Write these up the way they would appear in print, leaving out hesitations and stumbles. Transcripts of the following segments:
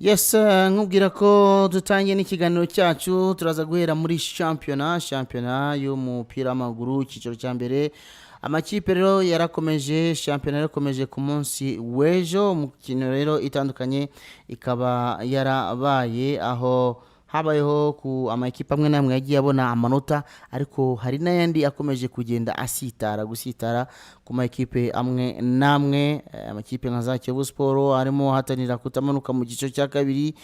Yes, nkubwira ko dutangiye n'ikiganiro cyacu turaza guhera muri shampiyona y'umupira w'amaguru icyiciro cya mbere. Amakipe rero yarakomeje, shampiyona yarakomeje ku munsi w'ejo, umukino rero itandukanye ikaba yarabaye aho habayeho ku amakipe amwe namwe yagiye abona amanota, ariko hari n'ayandi akomeje kugenda gusitara ku makipe amwe namwe. Amakipe nka za Kiyovu Sport arimo hatanira kutamanuka mu gice cya kabiri,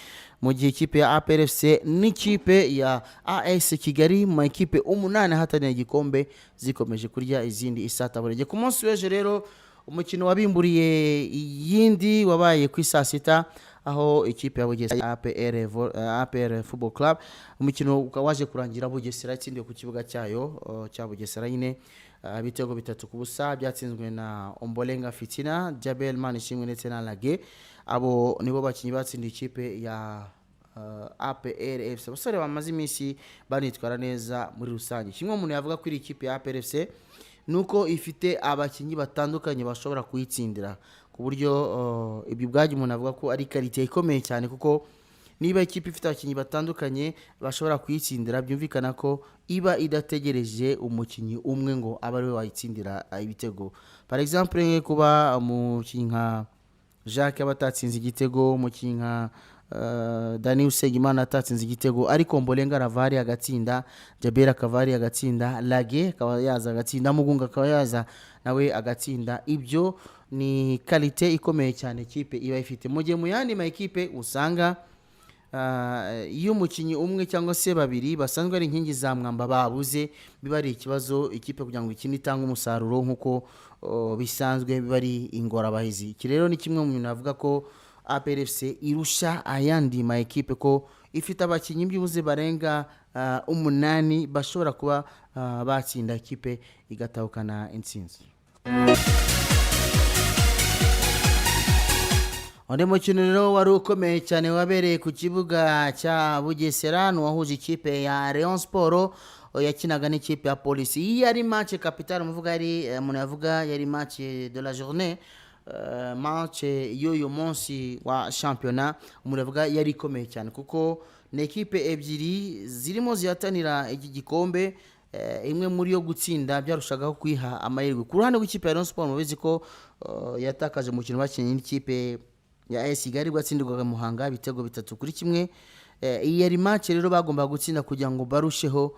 mu gihe ikipe ya APR n'ikipe ya AS Kigali mu makipe umunani hatanira igikombe zikomeje kurya izindi isataburege. Ku munsi w'ejo rero umukino wabimburiye yindi wabaye ku saa sita, aho ikipe ya Bugesera APR Football Club umukino ukawaje kurangira Bugesera itsindiwe ku kibuga cyayo cya Bugesera nyine ibitego 3-0 byatsinzwe na Ombolenga Fitina, Jabel Manishimwe ndetse na Lage. Abo nibo bakinyi batsindiye ikipe ya APR FC. Basore bamaze iminsi banitwara neza muri rusange. Kimwe umuntu yavuga kuri ikipe ya APR FC nuko ifite abakinyi batandukanye bashobora kuyitsindira, ku buryo ibyo bwaje umuntu avuga ko ari quality ikomeye cyane, kuko niba ikipe ifite abakinyi batandukanye bashobora kuyitsindira, byumvikana ko iba idategereje umukinyi umwe ngo abe ari we wayitsindira ibitego. Par exemple kuba umukinyi nka Jacques abatatsinze igitego, umukinyi nka Dani Usengimana atatsinze igitego, ariko Mbolenga Ravari agatsinda, Jabera Kavari agatsinda, Lage akaba yaza agatsinda, Mugunga akaba yaza nawe agatsinda. Ibyo ni quality ikomeye cyane ikipe iba ifite. Mu gihe mu yandi ma ekipe usanga iyo umukinyi umwe cyangwa se babiri basanzwe ari inkingi za mwamba babuze, biba ari ikibazo ikipe kugira ngo ikindi itanga umusaruro nkuko bisanzwe biba ari ingorabahizi. Iki rero ni kimwe mu bintu avuga ko APR FC irusha ayandi ma ekipe, ko ifite abakinyi byubuze barenga 8 bashobora kuba batsinda ikipe igatahukana intsinzi. Onde mukino rero wari ukomeye cyane wabereye ku kibuga cya Bugesera, wahuje ikipe ya Rayon Sport yakinaga n'ikipe ya Police. Iyi yari match capitale, muvuga yari umuntu yavuga yari match de la journée, match y'uyu munsi wa shampiyona. Umuntu yavuga yari ikomeye cyane kuko ni ekipe ebyiri zirimo zihatanira iki gikombe, imwe muri yo gutsinda byarushagaho kwiha amahirwe. Ku ruhande rw'ikipe ya Rayon Sport mubizi ko yatakaje umukino bakinnye n'ikipe ya AS Kigali bwatsindirwaga Muhanga ibitego 3-1. Iyi yari match rero bagomba gutsinda kugira ngo barusheho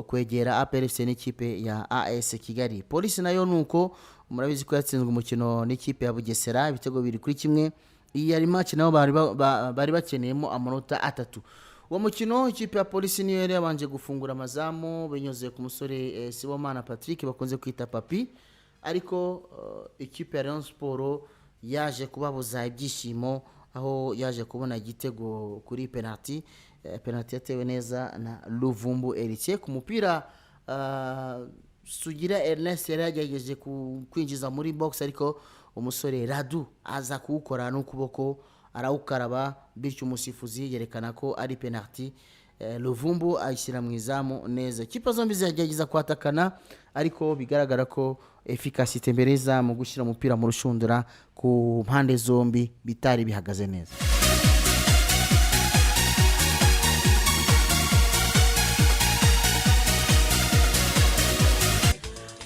kwegera APR FC n'ikipe ya AS Kigali. Police nayo nuko murabizi ko yatsinzwe umukino n'ikipe ya Bugesera ibitego 2-1. Iyi yari match nabo bari bakeneyemo amanota 3. Uwo mukino ikipe ya Police niyo yari yabanje gufungura amazamu binyuze ku musore Sibomana Patrick bakunze kwita Papi, ariko ikipe ya Rayon Sport yaje kubabuza ibyishimo, aho yaje kubona igitego kuri penalty yatewe neza na Luvumbu Eritier ku mupira. Sugira Ernest yari yagerageje kwinjiza muri box, ariko umusore Radu aza kuwukora n'ukuboko arawukaraba, bityo umusifuzi yerekana ko ari penalty. Luvumbu ayishyira mu izamu neza. Kipa zombi zagerageza kwatakana, ariko bigaragara ko efficacité mbereza mu gushyira umupira mu rushundura ku mpande zombi bitari bihagaze neza.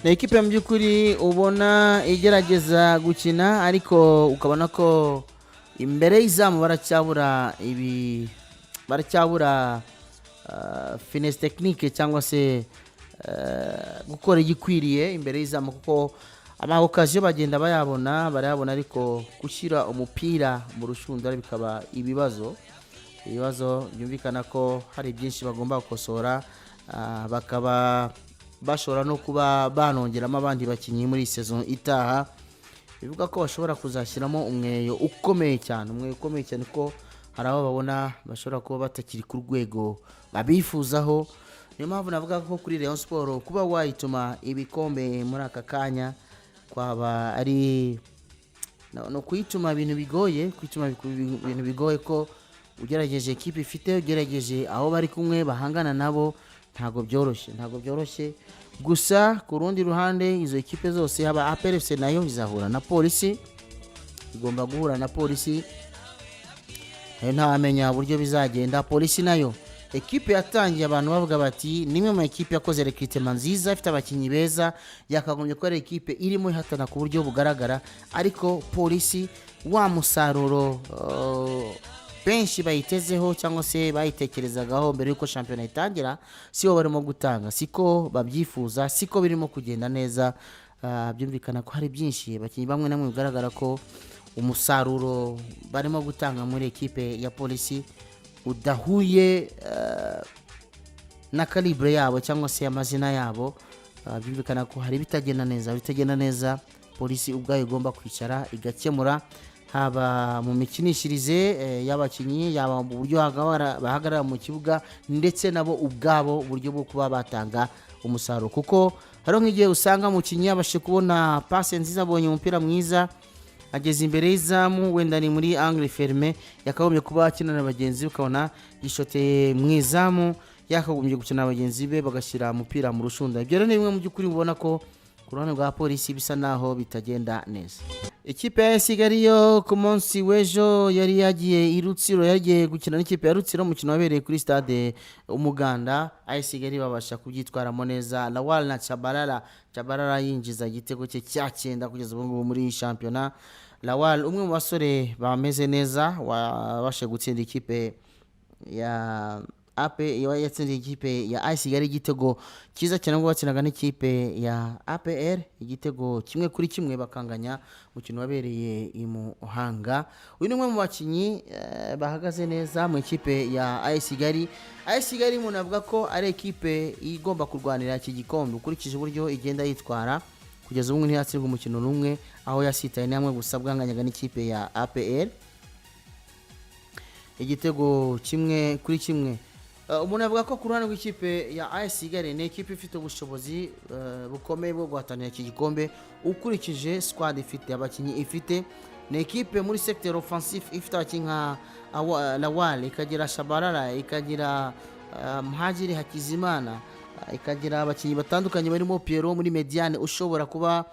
Na ekipe mu byukuri ubona igerageza gukina, ariko ukabona ko imbere y'izamu baracyabura finesse technique cyangwa se gukora igikwiriye imbere y'izamu, kuko amahokaje bagenda barayabona, ariko gushyira umupira mu rushundura bikaba ibibazo byumvikana ko hari byinshi bagomba gukosora, bakaba bashobora no kuba banongeramo abandi bakinyi muri saison itaha. Bivuga ko bashobora kuzashyiramo umweyo ukomeye cyane ko hari abo babona bashobora kuba batakiri ku rwego babifuzaho. Niyo mpamvu navuga ko kuri Rayon Sport kuba wayituma ibikombe muri aka kanya kwaba ari no kwituma ibintu bigoye, ko ugerageje ekipe ifite, ugerageje aho bari kumwe bahangana nabo, ntago byoroshye. Gusa ku rundi ruhande izo ekipe zose haba APR FC nayo izahura na Police, igomba guhura na Police ntawamenya uburyo bizagenda. Polisi nayo ekipe yatangiye abantu bavuga bati nimwe mu ekipe yakoze recruitment nziza ifite abakinnyi beza, yakagombye ko ari ekipe irimo ihatana ku buryo bugaragara, ariko polisi wa musaruro benshi bayitezeho cyangwa se bayitekerezagaho mbere yuko shampiyona itangira siwo barimo gutanga, siko babyifuza, siko birimo kugenda neza. Byumvikana ko hari byinshi abakinnyi bamwe namwe bigaragara ko umusaruro barimo gutanga muri ekipe ya polisi udahuye na calibre yabo cyangwa se amazina yabo. Byumvikana ko hari bitagenda neza, polisi ubwayo igomba kwicara igakemura, haba mu mikinishirize y'abakinnyi, yaba mu buryo bahagarara mu kibuga, ndetse nabo ubwabo uburyo bwo kuba batanga umusaruro. Kuko hari nk'igihe usanga umukinnyi yabashe kubona passe nziza, abonye umupira mwiza, ageze imbere y'izamu, wenda ni muri angle ferme, yakagombye kuba akina na bagenzi, ukabona yishoteye mu izamu, yakagombye gukina na bagenzi be bagashyira umupira mu rushunda. Ibyo rero ni bimwe mu by'ukuri mubona ko ku ruhande rwa polisi bisa naho bitagenda neza. Ikipe ya Kigali yo ku munsi w'ejo yari yagiye i Rutsiro, yagiye gukina n'ikipe ya Rutsiro, umukino wabereye kuri stade Umuganda. Kigali babasha kubyitwaramo neza, Lawal na Chabarara yinjiza igitego cye cya 9 kugeza ubu muri shampiyona. Lawal umwe mu basore bameze neza, wabashe gutsinda ikipe ya APR, yatsindiye ikipe ya Kigali igitego cyiza cyane ngo batsinaga n'ikipe ya APR igitego 1-1 bakanganya mukino wabereye i Muhanga. Uyu ni umwe mu bakinnyi bahagaze neza mu ikipe ya Kigali. Kigali umuntu avuga ko ari ekipe igomba kurwanira iki gikombe ukurikije uburyo igenda yitwara. Kugeza ubu ntiyatsindwa umukino n'umwe, aho yasitaye namwe gusa bwanganyaga n'ikipe ya APR igitego 1-1. Umuntu avuga ko ku ruhande rw'ikipe ya Kigali ni ekipe ifite ubushobozi bukomeye bwo guhatanira iki gikombe ukurikije squad ifite, abakinnyi ifite. Ni ekipe muri secteur offensif ifite abakinnyi nka Lawal, ikagira Shabarara, ikagira Muhajiri Hakizimana, ikagira abakinnyi batandukanye barimo Piero muri mediane ushobora kuba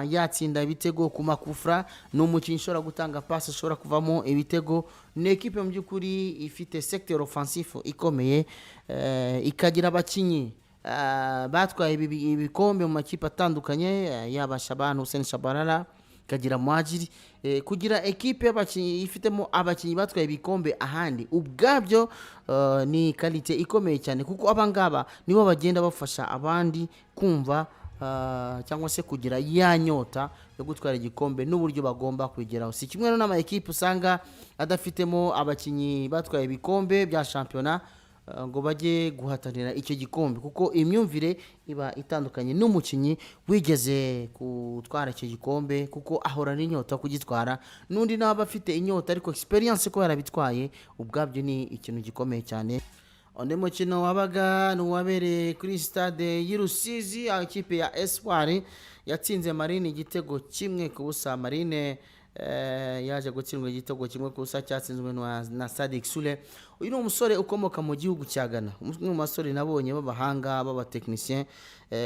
yatsinda ibitego ku makufra, n'umukinnyi ushobora gutanga pass, ushobora kuvamo ibitego. Ni ekipe mu by'ukuri ifite secteur offensif ikomeye, ikagira abakinnyi batwaye ibikombe mu makipe atandukanye, yaba Shaban Hussein Shabarara, ikagira Muhajiri, kugira ekipe y'abakinnyi ifitemo abakinnyi batwaye ibikombe ahandi ubwabyo ni qualité ikomeye cyane, kuko abangaba nibo bagenda bafasha abandi kumva cyangwa se kugira ya nyota yo gutwara igikombe n'uburyo bagomba kwigeraho. Si kimwe n'ama ekipe usanga adafitemo abakinnyi batwaye ibikombe bya shampiyona ngo bajye guhatanira icyo gikombe, kuko imyumvire iba itandukanye n'umukinnyi wigeze gutwara icyo gikombe, kuko ahora n'inyota kugitwara, n'undi nawe afite inyota ariko experience ko yarabitwaye ubwabyo ni ikintu gikomeye cyane. Onde mukino wabaga nuwabereye kuri stade y'Irusizi, ikipe ya Espoir yatsinze Marine igitego 1-0. Marine yaje gutsindwa igitego 1-0 cyatsinzwe na Sadik Sule. Uyu ni umusore ukomoka mu gihugu cya Ghana, umwe mu basore nabonye b'abahanga b'abateknicien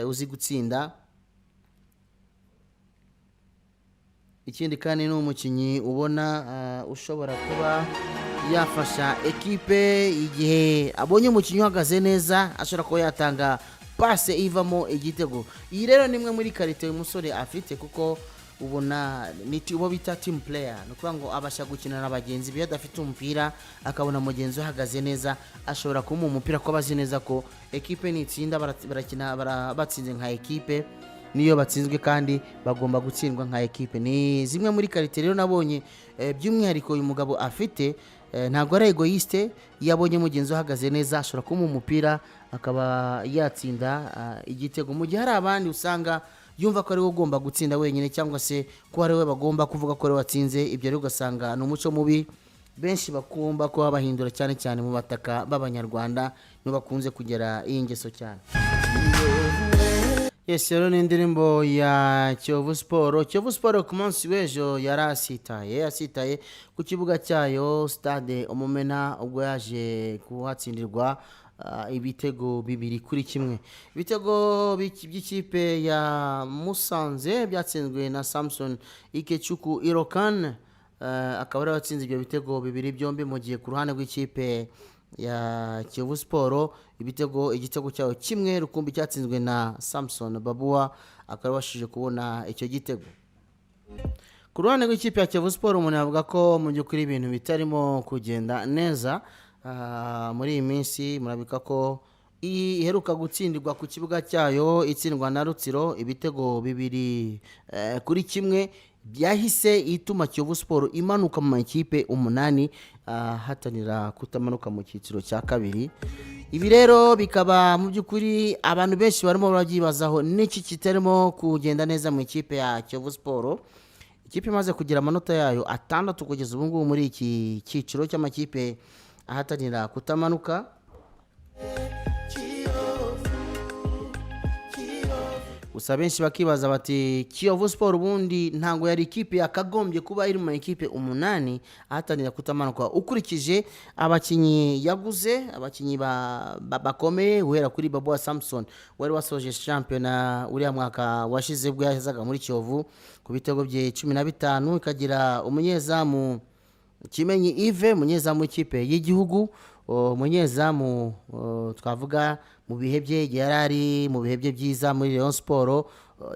uzi gutsinda. Ikindi kandi ni umukinnyi ubona ushobora kuba yafasha ekipe igihe abonye umukinnyi uhagaze neza, ashobora kuba yatanga passe ivamo igitego. Iyi rero nimwe muri karite uyu musore afite, kuko ubona ni ubo bita team player, no kuvuga ngo abasha gukina na bagenzi be, adafite umupira akabona mugenzi uhagaze neza, ashobora kumuha umupira ko bazi neza ko ekipe nitsinda barakina batsinze nka ekipe, niyo batsinzwe kandi bagomba gutsindwa nka ekipe. Ni zimwe muri karite rero nabonye by'umwihariko uyu mugabo afite. Ntabwo ari egoiste, yabonye mugenzi uhagaze neza ashobora kumuha umupira akaba yatsinda igitego, mu gihe hari abandi usanga yumva ko ari we ugomba gutsinda wenyine, cyangwa se ko ari we bagomba kuvuga ko ari we watsinze. Ibyo rero ugasanga ni umuco mubi benshi bakumva ko bahindura, cyane cyane mu bataka b'abanyarwanda nibo bakunze kugera iyi ngeso cyane. Yes, rero ni indirimbo ya Kiyovu Sport. Kiyovu Sport ku munsi w'ejo yarasitaye ku kibuga cyayo stade Umumena, ubwo yaje kuhatsindirwa ibitego 2-1. Ibitego by'ikipe ya Musanze byatsinzwe na Samson Ikechuku Irokan, akaba ari watsinze ibyo bitego bibiri byombi mu gihe ku ruhande rw'ikipe ya Kiyovu Sport igitego cyayo kimwe rukumbi cyatsinzwe na Samson Babuwa akaba washije kubona icyo gitego. Ku ruhande rw'ikipe ya Kiyovu Sport umuntu yavuga ko mu by'ukuri ibintu bitarimo kugenda neza muri iyi minsi. Murabika ko iheruka gutsindirwa ku kibuga cyayo itsindwa na Rutsiro ibitego bibiri kuri kimwe byahise ituma Kiyovu Sport imanuka mu makipe 8 hatanira kutamanuka mu cyiciro cya kabiri. Ibi rero bikaba mu by'ukuri abantu benshi barimo barabyibazaho n'iki kitarimo kugenda neza mu ikipe ya Kiyovu Sport. Ikipe imaze kugira amanota yayo 6 kugeza ubu ngubu muri iki cyiciro cy'amakipe ahatanira kutamanuka. Gusa benshi bakibaza bati Kiyovu Sport ubundi ntango yari ikipe yakagombye kuba iri mu ikipe 8 ahatanira kutamanuka ukurikije abakinyi yaguze, abakinyi bakomeye uhera kuri Babuwa Samson wari wasoje championnat uriya mwaka washize bwo yazaga muri Kiyovu ku bitego bye 15, ikagira umunyezamu Kimenyi Yves umunyezamu w'ikipe y'igihugu, umunyezamu twavuga mu bihe bye yarari mu bihe bye byiza muri Rayon Sport,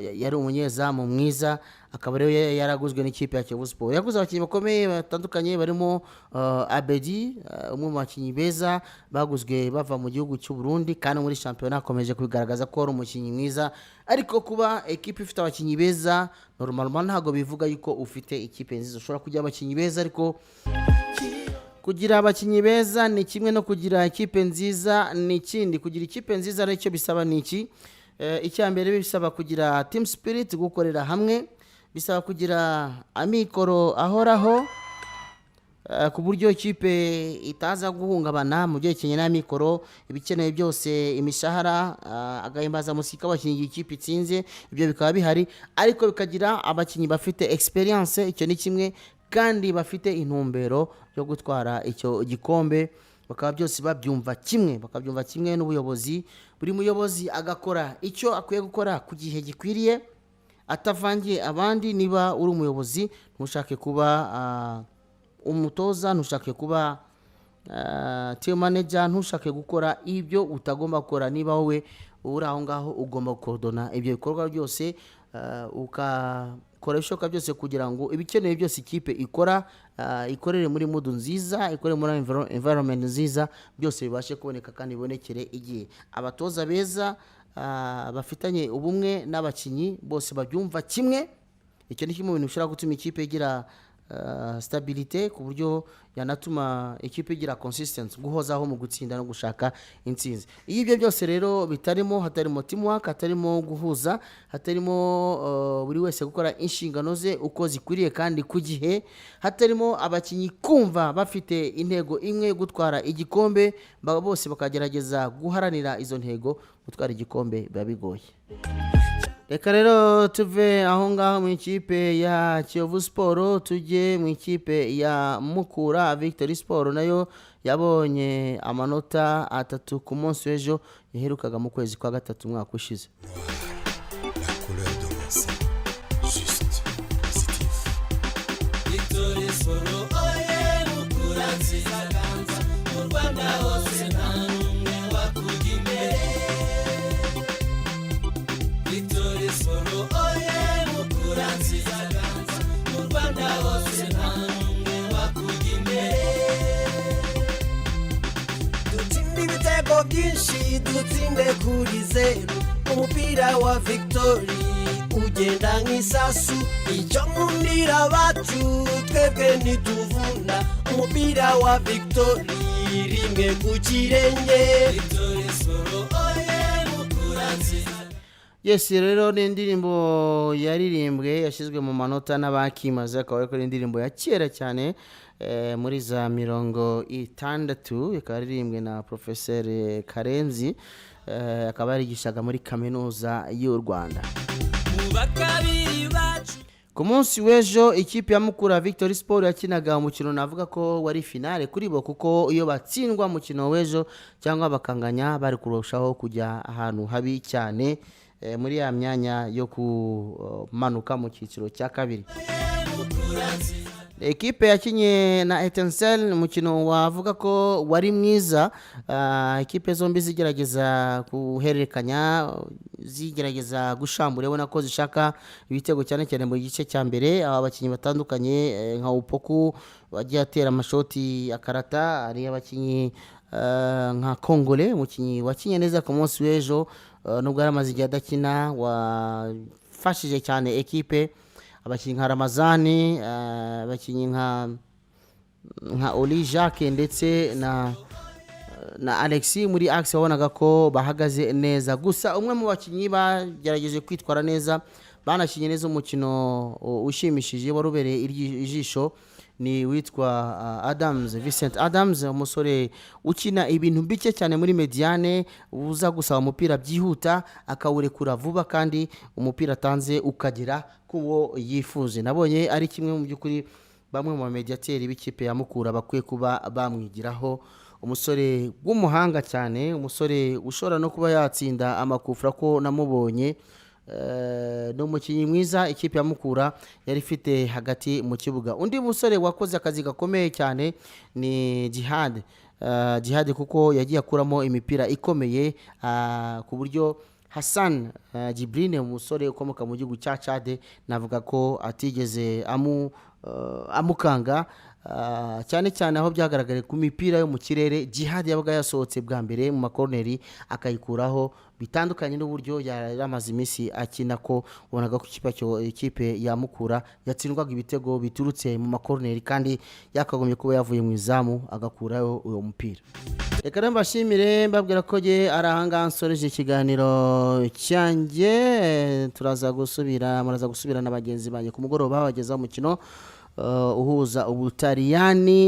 yari umunyezamu mwiza, akaba rero yaraguzwe n'ikipe ya Kiyovu Sport. Yaguze abakinyi bakomeye batandukanye barimo Abedi, umwe mu bakinyi beza baguzwe bava mu gihugu cy'u Burundi kandi muri championnat akomeje kubigaragaza ko ari umukinyi mwiza. Ariko kuba equipe ifite abakinyi beza normalement ntago bivuga yuko ufite ikipe nziza. Ushobora kugira abakinyi beza ariko kugira abakinyi beza ni kimwe no kugira ikipe nziza ni kindi. Kugira ikipe nziza aricyo bisaba niki? Icyambere bisaba kugira team spirit, gukorera hamwe, bisaba kugira amikoro ahoraho ku buryo ikipe itaza guhungabana mu gihe kinye n'amikoro, ibikeneye byose, imishahara, agahimbaza musika abakinyi ikipe itsinze, ibyo bikaba bihari, ariko bikagira abakinyi bafite experience, icyo ni kimwe, kandi bafite intumbero yo gutwara icyo gikombe, bakaba byose babyumva kimwe n'ubuyobozi. Buri muyobozi agakora icyo akwiye gukora ku gihe gikwiriye atavangiye abandi. Niba uri umuyobozi ntushake kuba umutoza, ntushake kuba team manager, ntushake gukora ibyo utagomba gukora. Niba wowe uri aho ngaho ugomba gukodona ibyo bikorwa byose, ukakora ibishoboka byose kugira ngo ibikeneye byose ikipe ikora ikorere muri mood nziza, ikorere muri environment nziza, byose bibashe kuboneka kandi bibonekere igihe. Abatoza beza bafitanye ubumwe n'abakinyi bose babyumva kimwe, icyo ni kimwe mu bintu bishobora gutuma ikipe igira stabilité, ku buryo yanatuma ikipe igira consistency, guhozaho mu gutsinda no gushaka intsinzi. Iyo ibyo byose rero bitarimo, hatarimo teamwork, hatarimo guhuza, hatarimo buri wese gukora inshingano ze uko zikwiriye kandi ku gihe, hatarimo abakinyi kumva bafite intego imwe gutwara igikombe, bose bakagerageza guharanira izo ntego, gutwara igikombe biba bigoye. Reka rero tuve aho ngaho mu ikipe ya Kiyovu Sport tujye mu ikipe ya Mukura Victory Sport, nayo yabonye amanota 3 ku munsi w'ejo, yaherukaga mu kwezi kwa 3 mwaka ushize. Byinshi dutsinde kuri 0, umupira wa Victory ugenda nk'isasu, icyo nkundira bacu twebwe ntituvuna, umupira wa Victory rimwe ku kirenge. Victory Sport oye mukuranzi. Yes, rero ni indirimbo yaririmbwe yashyizwe mu manota n'abakimaze, akaba ari indirimbo ya kera cyane muri za 60, ikaba yaririmbwe na Professeur Karenzi, akaba yarigishaga muri kaminuza y'u Rwanda. Ku munsi w'ejo ikipe ya Mukura Victory Sport yakinaga umukino navuga ko wari finale kuri bo, kuko iyo batsindwa umukino w'ejo cyangwa bakanganya bari kurushaho kujya ahantu habi cyane muri ya myanya yo kumanuka mu cyiciro cya kabiri. ekipe yakinye na Etincelle umukino wavuga ko wari mwiza. Ekipe zombi zigerageza guhererekanya, zigerageza gushambura, ubona ko zishaka ibitego cyane cyane mu gice cya mbere. Abakinnyi batandukanye nka Upoku wagiye atera amashoti akarata, ari abakinnyi nka Kongole umukinnyi wakinye neza ku munsi w'ejo, nubwo ari amaze igihe adakina, wafashije cyane ekipe. Abakinnyi nka Ramazani, abakinnyi nka Oli Jacques ndetse na Alexis muri axe wabonaga ko bahagaze neza. Gusa umwe mu bakinnyi bagerageje kwitwara neza, banakinye neza umukino ushimishije warubereye ijisho, ni witwa Vincent Adams, umusore ukina ibintu bike cyane muri mediane, uza gusaba umupira byihuta akawurekura vuba kandi umupira atanze ukagera kuwo yifuje. Nabonye ari kimwe mu by'ukuri bamwe mu mediateri b'ikipe ya Mukura bakwiye kuba bamwigiraho. Umusore w'umuhanga cyane, umusore ushobora no kuba yatsinda amakufra ko namubonye. No mukinyi mwiza ikipe ya Mukura yari ifite hagati mu kibuga. Undi musore wakoze akazi gakomeye cyane ni Jihad kuko yagiye akuramo imipira ikomeye, ku buryo Hassan Jibrine umusore ukomoka mu gihugu cya Chad navuga ko atigeze amukanga, cyane cyane aho byagaragare ku mipira yo mu kirere. Jihad yabaga yasohotse bwa mbere mu makorneri akayikuraho, bitandukanye n'uburyo yaramaze iminsi akina, ko ubonaga ko ikipe ya Mukura yatsindwaga ibitego biturutse mu makorneri kandi yakagomye kuba yavuye mu izamu agakuraho uwo mupira. Reka rero mbashimire mbabwira ko je arahanga nsoreje ikiganiro cyanjye. Muraza gusubira na bagenzi banjye ku mugoroba bagezaho umukino uhuza Ubutaliyani